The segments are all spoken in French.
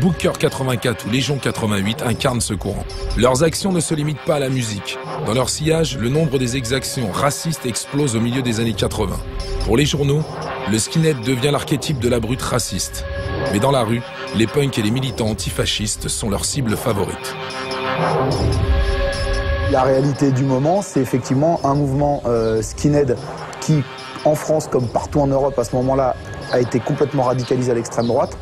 Booker 84 ou Légion 88 incarnent ce courant. Leurs actions ne se limitent pas à la musique. Dans leur sillage, le nombre des exactions racistes explose au milieu des années 80. Pour les journaux, le skinhead devient l'archétype de la brute raciste. Mais dans la rue, les punks et les militants antifascistes sont leurs cibles favorites. La réalité du moment, c'est effectivement un mouvement skinhead qui, en France comme partout en Europe à ce moment-là, a été complètement radicalisé à l'extrême droite.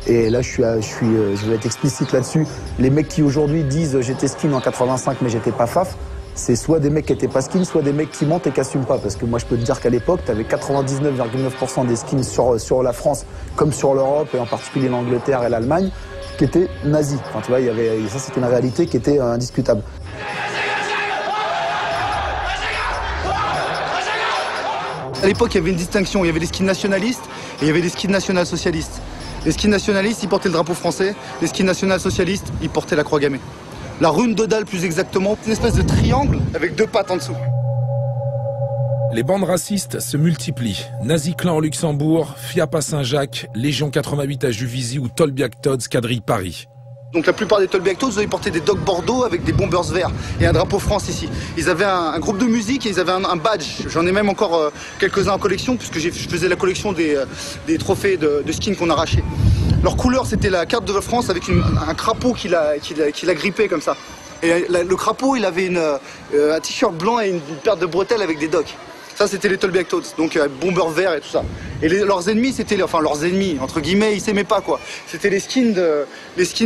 Et là, je vais être explicite là-dessus. Les mecs qui aujourd'hui disent j'étais skin en 85 mais j'étais pas faf, c'est soit des mecs qui étaient pas skin, soit des mecs qui mentent et qui assument pas. Parce que moi, je peux te dire qu'à l'époque, tu avais 99,9% des skins sur la France comme sur l'Europe et en particulier l'Angleterre et l'Allemagne qui étaient nazis. Enfin, tu vois, ça, c'était une réalité qui était indiscutable. À l'époque, il y avait une distinction. Il y avait les skins nationalistes et il y avait les skins national-socialistes. Les skins nationalistes, ils portaient le drapeau français. Les skins national-socialistes, ils portaient la croix gammée. La rune de dalle, plus exactement. Une espèce de triangle avec deux pattes en dessous. Les bandes racistes se multiplient. Nazi Clan au Luxembourg, FIAP à Saint-Jacques, Légion 88 à Juvisy ou Tolbiac Todds quadrille Paris. Donc la plupart des Tolbiac Todds, ils portaient des docks Bordeaux avec des bombers verts et un drapeau France ici. Ils avaient un groupe de musique et ils avaient un badge. J'en ai même encore quelques-uns en collection puisque je faisais la collection des trophées de skins qu'on arrachait. Leur couleur, c'était la carte de France avec un crapaud qui l'a grippé comme ça. Et le crapaud, il avait un t-shirt blanc et une paire de bretelles avec des docks. Ça, c'était les Tolbiac Todds, donc bombers verts et tout ça. Et leurs ennemis, leurs ennemis, entre guillemets, ils s'aimaient pas, quoi. C'était les skins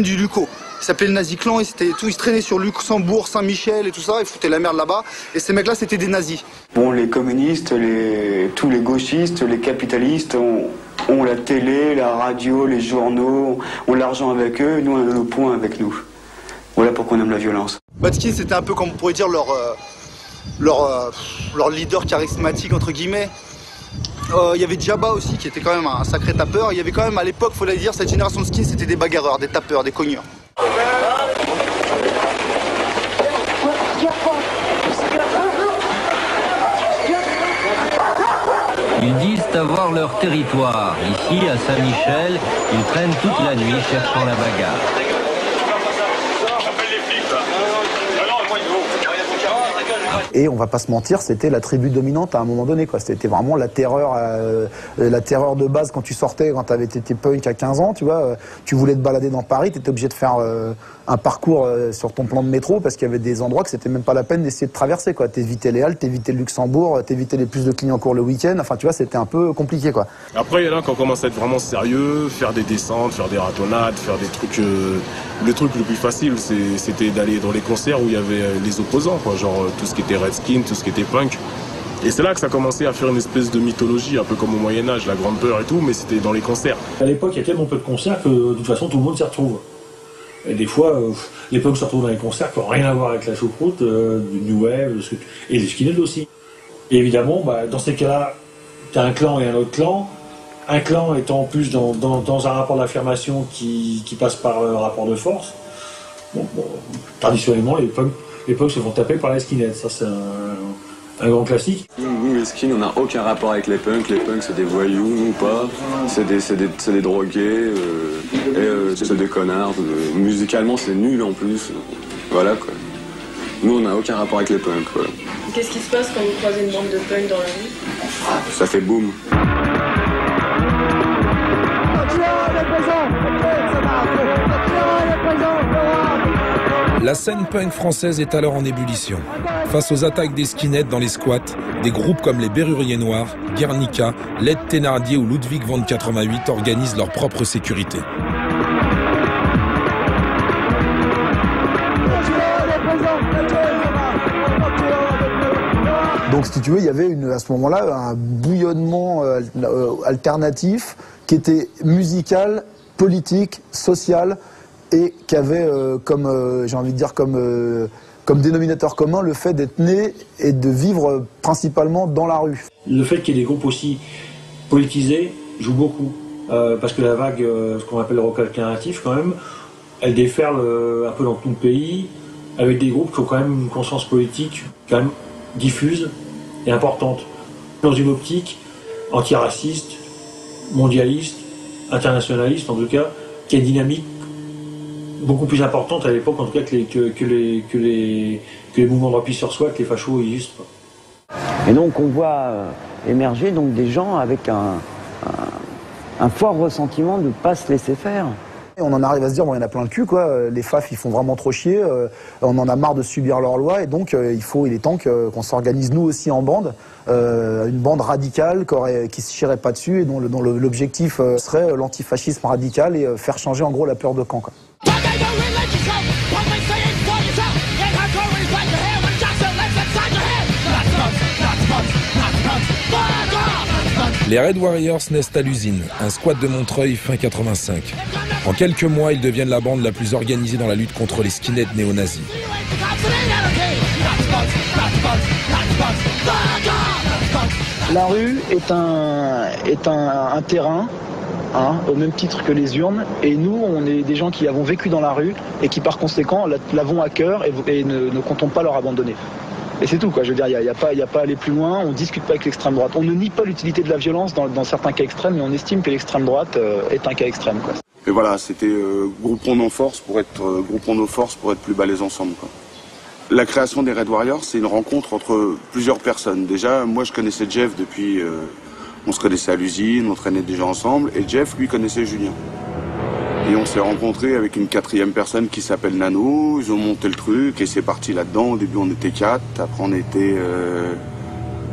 du Luco. Ils s'appelaient le Nazi Clan, ils se traînaient sur Luxembourg, Saint-Michel et tout ça, ils foutaient la merde là-bas. Et ces mecs-là, c'était des nazis. Bon, les communistes, tous les gauchistes, les capitalistes ont la télé, la radio, les journaux, ont l'argent avec eux, nous, on a nos points avec nous. Voilà pourquoi on aime la violence. Batskin, c'était un peu, comme on pourrait dire, leur leader charismatique, entre guillemets. Il y avait Djaba aussi, qui était quand même un sacré tapeur. Il y avait quand même, à l'époque, il faut le dire, cette génération de skins, c'était des bagarreurs, des tapeurs, des cogneurs. Ils disent avoir leur territoire. Ici, à Saint-Michel, ils traînent toute la nuit cherchant la bagarre. Et on va pas se mentir, c'était la tribu dominante à un moment donné, quoi. C'était vraiment la terreur de base quand tu sortais, quand t'étais punk à 15 ans, tu vois. Tu voulais te balader dans Paris, t'étais obligé de faire un parcours sur ton plan de métro parce qu'il y avait des endroits que c'était même pas la peine d'essayer de traverser, quoi. T'évitais les Halles, t'évitais le Luxembourg, t'évitais les plus de Clignancourt le week-end. Enfin, tu vois, c'était un peu compliqué, quoi. Après, il y en a qui ont commencé à être vraiment sérieux, faire des descentes, faire des ratonnades, faire des trucs. Le truc le plus facile, c'était d'aller dans les concerts où il y avait les opposants, quoi. Genre tout ce qui était Redskin, tout ce qui était punk. Et c'est là que ça a commencé à faire une espèce de mythologie, un peu comme au Moyen-Âge, la Grande Peur et tout, mais c'était dans les concerts. À l'époque, il y a tellement peu de concerts que de toute façon, tout le monde s'y retrouve. Et des fois, les punks se retrouvent dans les concerts qui n'ont rien à voir avec la choucroute, du New Wave, et les skinheads aussi. Et évidemment, dans ces cas-là, tu as un clan et un autre clan. Un clan étant en plus dans un rapport d'affirmation qui passe par un rapport de force. Traditionnellement, les punks se font taper par les skinheads. Ça, c'est un grand classique. Nous, les skins, on n'a aucun rapport avec les punks. Les punks, c'est des voyous, nous pas. C'est des drogués, c'est des connards. Musicalement, c'est nul en plus. Voilà, quoi. Nous, on n'a aucun rapport avec les punks, quoi. Qu'est-ce qui se passe quand vous croisez une bande de punks dans la rue? Ça fait boum. La scène punk française est alors en ébullition. Face aux attaques des skinheads dans les squats, des groupes comme les Berruriers Noirs, Guernica, Led Thénardier ou Ludwig von 88 organisent leur propre sécurité. Donc, si tu veux, il y avait à ce moment-là un bouillonnement alternatif qui était musical, politique, social et qui avait j'ai envie de dire comme dénominateur commun le fait d'être né et de vivre principalement dans la rue. Le fait qu'il y ait des groupes aussi politisés joue beaucoup parce que la vague, ce qu'on appelle le rock alternatif quand même, elle déferle un peu dans tout le pays avec des groupes qui ont quand même une conscience politique quand même diffuse et importante dans une optique antiraciste, mondialiste, internationaliste en tout cas, qui est dynamique beaucoup plus importante à l'époque, en tout cas, que les mouvements de repli sur soi, que les fachos illustrent. Et donc on voit émerger donc des gens avec un fort ressentiment de ne pas se laisser faire. Et on en arrive à se dire, bon, il y en a plein le cul, quoi. Les FAF, ils font vraiment trop chier. On en a marre de subir leurs lois. Et donc, il est temps qu'on s'organise, nous aussi, en bande. Une bande radicale qui se chierait pas dessus et dont l'objectif serait l'antifascisme radical et faire changer, en gros, la peur de camp, quoi. Les Red Warriors naissent à l'usine, un squat de Montreuil fin 85. En quelques mois, ils deviennent la bande la plus organisée dans la lutte contre les skinheads néo-nazis. La rue est un terrain, hein, au même titre que les urnes, et nous, on est des gens qui avons vécu dans la rue et qui, par conséquent, l'avons à cœur et ne comptons pas leur abandonner. Et c'est tout, quoi. Je veux dire, il n'y a pas à aller plus loin, on ne discute pas avec l'extrême droite. On ne nie pas l'utilité de la violence dans certains cas extrêmes, mais on estime que l'extrême droite est un cas extrême, quoi. Et voilà, c'était groupons nos forces pour être plus balèzes ensemble, quoi. La création des Red Warriors, c'est une rencontre entre plusieurs personnes. Déjà, moi je connaissais Jeff depuis... on se connaissait à l'usine, on traînait déjà ensemble, et Jeff, lui, connaissait Julien. Et on s'est rencontrés avec une 4e personne qui s'appelle Nano, ils ont monté le truc et c'est parti là-dedans. Au début on était 4, après on était...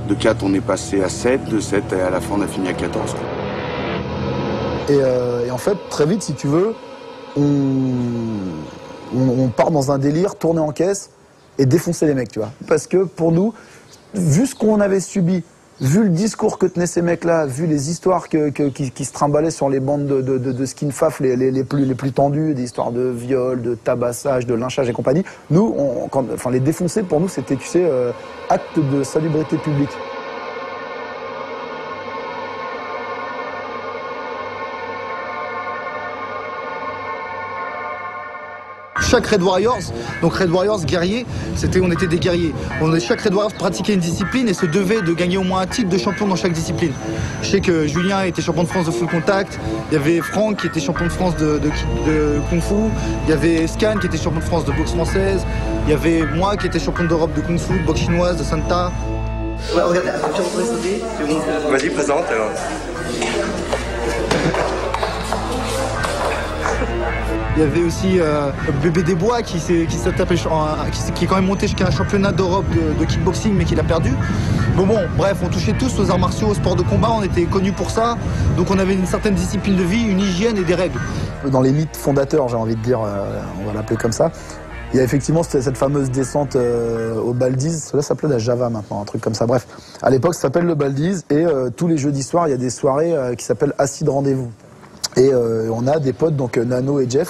de 4 on est passé à 7, de 7 et à la fin on a fini à 14. Et en fait, très vite, si tu veux, on part dans un délire, tourner en caisse et défoncer les mecs, tu vois. Parce que pour nous, vu ce qu'on avait subi, vu le discours que tenaient ces mecs-là, vu les histoires qui se trimballaient sur les bandes de skin faf les plus tendues, des histoires de viol, de tabassage, de lynchage et compagnie, nous, les défoncer pour nous, c'était, tu sais, acte de salubrité publique. Chaque Red Warriors, donc Red Warriors guerriers, on était des guerriers. Chaque Red Warriors pratiquait une discipline et se devait de gagner au moins un titre de champion dans chaque discipline. Je sais que Julien était champion de France de full contact, il y avait Franck qui était champion de France de Kung Fu, il y avait Scan qui était champion de France de boxe française, il y avait moi qui était champion d'Europe de Kung Fu, de boxe chinoise, de Santa. Ouais, regardez, on pourrait sauter, c'est bon. Vas-y, présente alors. Il y avait aussi Bébé Desbois qui est quand même monté jusqu'à un championnat d'Europe de kickboxing mais qu'il a perdu. Bon, bref, on touchait tous aux arts martiaux, aux sports de combat, on était connus pour ça. Donc on avait une certaine discipline de vie, une hygiène et des règles. Dans les mythes fondateurs, j'ai envie de dire, on va l'appeler comme ça, il y a effectivement cette fameuse descente au Baldiz, cela s'appelait la Java maintenant, un truc comme ça. Bref, à l'époque ça s'appelle le Baldiz et tous les jeudis soirs il y a des soirées qui s'appellent Acide Rendez-vous. Et on a des potes, donc Nano et Jeff,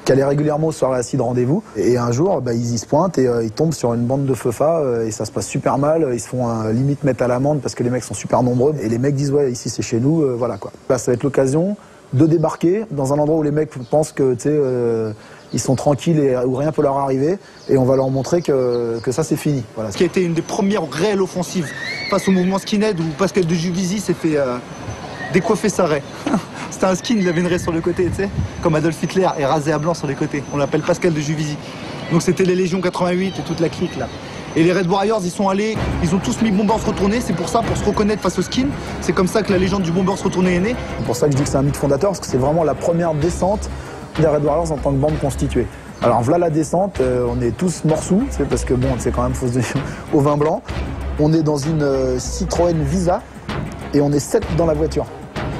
qui allaient régulièrement aux soirées Acide Rendez-vous. Et un jour, ils y se pointent et ils tombent sur une bande de feufa et ça se passe super mal. Ils se font limite mettre à l'amende parce que les mecs sont super nombreux. Et les mecs disent, ouais, ici c'est chez nous, voilà quoi. Là, ça va être l'occasion de débarquer dans un endroit où les mecs pensent que, tu sais, ils sont tranquilles et où rien peut leur arriver. Et on va leur montrer que ça c'est fini. Voilà. Ce qui a été une des premières réelles offensives face au mouvement skinhead où Pascal de Juvisy s'est fait décoiffer sa raie. C'était un skin, il avait une raie sur le côté, tu sais, comme Adolf Hitler, et rasé à blanc sur les côtés. On l'appelle Pascal de Juvisy. Donc c'était les Légions 88 et toute la clique là. Et les Red Warriors, ils sont allés, ils ont tous mis Bombers retourné, c'est pour ça, pour se reconnaître face au skin. C'est comme ça que la légende du Bombers retourné est née. C'est pour ça que je dis que c'est un mythe fondateur, parce que c'est vraiment la première descente des Red Warriors en tant que bande constituée. Alors voilà la descente, on est tous morsous, parce que bon, c'est quand même fausse au vin blanc. On est dans une Citroën Visa et on est 7 dans la voiture.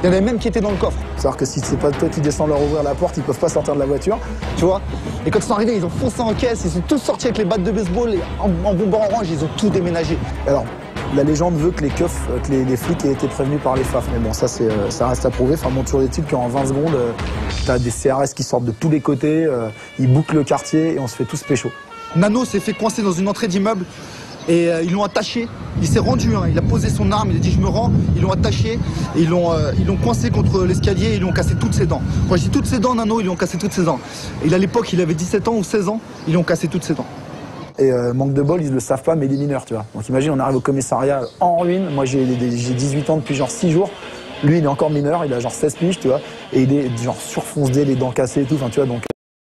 Il y en avait même qui étaient dans le coffre. C'est-à-dire que si c'est pas toi qui descends leur ouvrir la porte, ils peuvent pas sortir de la voiture. Tu vois. Et quand ils sont arrivés, ils ont foncé en caisse, ils sont tous sortis avec les battes de baseball, en bomber orange, ils ont tout déménagé. Alors, la légende veut que les keufs, que les flics aient été prévenus par les FAF. Mais bon, ça reste à prouver. Enfin, bon, toujours des types qu'en 20 secondes, t'as des CRS qui sortent de tous les côtés, ils bouclent le quartier et on se fait tous pécho. Nano s'est fait coincer dans une entrée d'immeuble. Et ils l'ont attaché, il s'est rendu, hein. Il a posé son arme, il a dit je me rends, ils l'ont attaché, et ils l'ont coincé contre l'escalier et ils lui ont cassé toutes ses dents. Quand je dis toutes ses dents, Nano, ils lui ont cassé toutes ses dents. Et à l'époque, il avait 17 ans ou 16 ans, ils lui ont cassé toutes ses dents. Et manque de bol, ils le savent pas, mais il est mineur, tu vois. Donc imagine, on arrive au commissariat en ruine, moi j'ai 18 ans depuis genre 6 jours, lui il est encore mineur, il a genre 16 piges, tu vois, et il est genre surfoncé, les dents cassées et tout, enfin tu vois, donc...